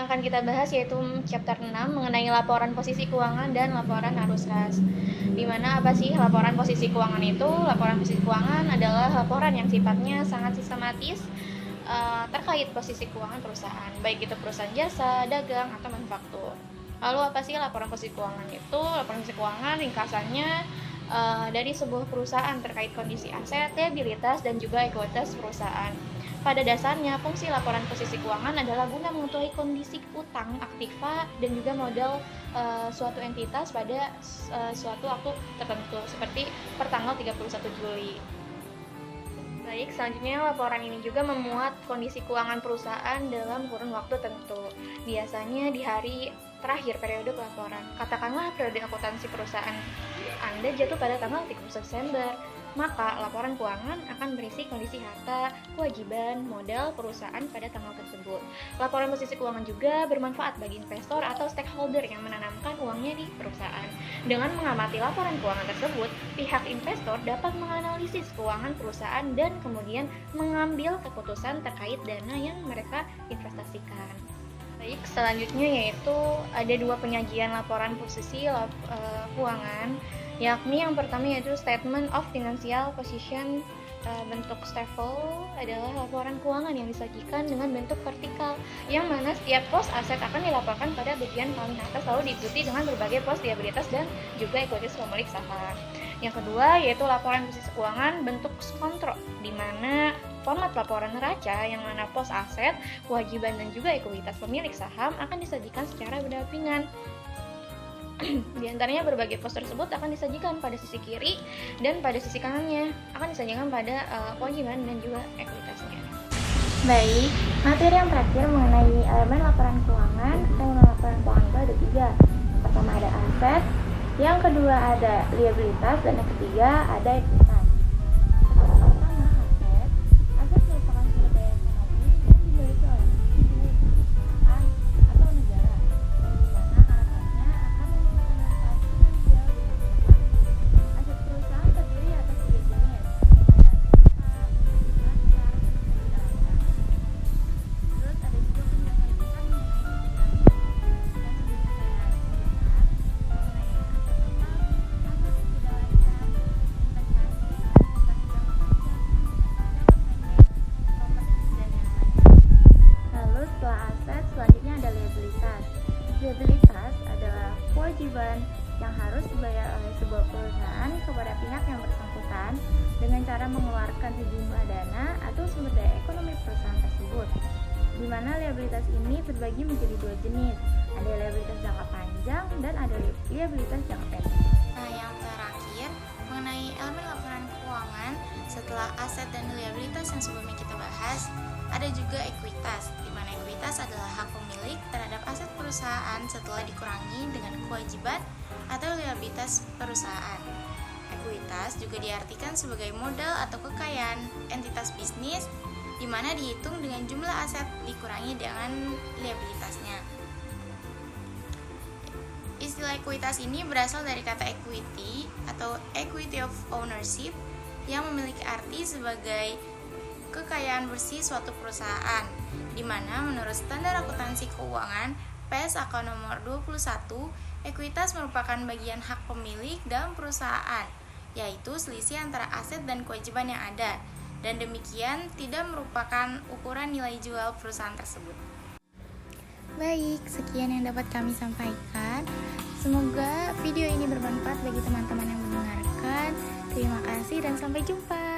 akan kita bahas yaitu chapter 6 mengenai laporan posisi keuangan dan laporan arus kas. Dimana apa sih laporan posisi keuangan itu? Laporan posisi keuangan adalah laporan yang sifatnya sangat sistematis terkait posisi keuangan perusahaan, baik itu perusahaan jasa, dagang, atau manufaktur. Lalu apa sih laporan posisi keuangan itu? Laporan posisi keuangan ringkasannya dari sebuah perusahaan terkait kondisi aset, liabilitas, dan juga ekuitas perusahaan. Pada dasarnya, fungsi laporan posisi keuangan adalah guna mengetahui kondisi utang, aktiva, dan juga modal suatu entitas pada suatu waktu tertentu, seperti per tanggal 31 Juli. Baik, selanjutnya laporan ini juga memuat kondisi keuangan perusahaan dalam kurun waktu tertentu. Biasanya di hari terakhir periode pelaporan. Katakanlah periode akuntansi perusahaan Anda jatuh pada tanggal 31 Desember. Maka laporan keuangan akan berisi kondisi harta, kewajiban, modal perusahaan pada tanggal tersebut. Laporan posisi keuangan juga bermanfaat bagi investor atau stakeholder yang menanamkan uangnya di perusahaan. Dengan mengamati laporan keuangan tersebut, pihak investor dapat menganalisis keuangan perusahaan dan kemudian mengambil keputusan terkait dana yang mereka investasikan. Baik, selanjutnya yaitu ada dua penyajian laporan posisi keuangan, yakni yang pertama yaitu Statement of Financial Position bentuk staple adalah laporan keuangan yang disajikan dengan bentuk vertikal, yang mana setiap pos aset akan dilaporkan pada bagian paling atas lalu diikuti dengan berbagai pos liabilitas dan juga ekuitas pemilik saham. Yang kedua yaitu laporan posisi keuangan bentuk kontrol, di mana format laporan neraca yang mana pos aset, kewajiban dan juga ekuitas pemilik saham akan disajikan secara berdampingan. Di antaranya berbagai pos tersebut akan disajikan pada sisi kiri dan pada sisi kanannya akan disajikan pada kewajiban dan juga ekuitasnya. Baik, materi yang terakhir mengenai elemen laporan keuangan. Elemen laporan keuangan itu ada 3. Yang pertama ada aset, yang kedua ada liabilitas, dan yang ketiga ada ekuitas. Liabilitas adalah kewajiban yang harus dibayar oleh sebuah perusahaan kepada pihak yang bersangkutan dengan cara mengeluarkan sejumlah dana atau sumber daya ekonomi perusahaan tersebut. Di mana liabilitas ini terbagi menjadi 2 jenis, ada liabilitas jangka panjang dan ada liabilitas jangka pendek. Nah, yang terakhir mengenai elemen laporan keuangan, setelah aset dan liabilitas yang sebelumnya kita bahas, ada juga ekuitas, di mana ekuitas adalah hak pemilik terhadap aset perusahaan setelah dikurangi dengan kewajiban atau liabilitas perusahaan. Ekuitas juga diartikan sebagai modal atau kekayaan entitas bisnis, di mana dihitung dengan jumlah aset dikurangi dengan liabilitasnya. Istilah ekuitas ini berasal dari kata equity atau equity of ownership yang memiliki arti sebagai kekayaan bersih suatu perusahaan, di mana menurut standar akuntansi keuangan PS AK nomor 21, ekuitas merupakan bagian hak pemilik dalam perusahaan, yaitu selisih antara aset dan kewajiban yang ada, dan demikian tidak merupakan ukuran nilai jual perusahaan tersebut. Baik, sekian yang dapat kami sampaikan. Semoga video ini bermanfaat bagi teman-teman yang mendengarkan. Terima kasih dan sampai jumpa.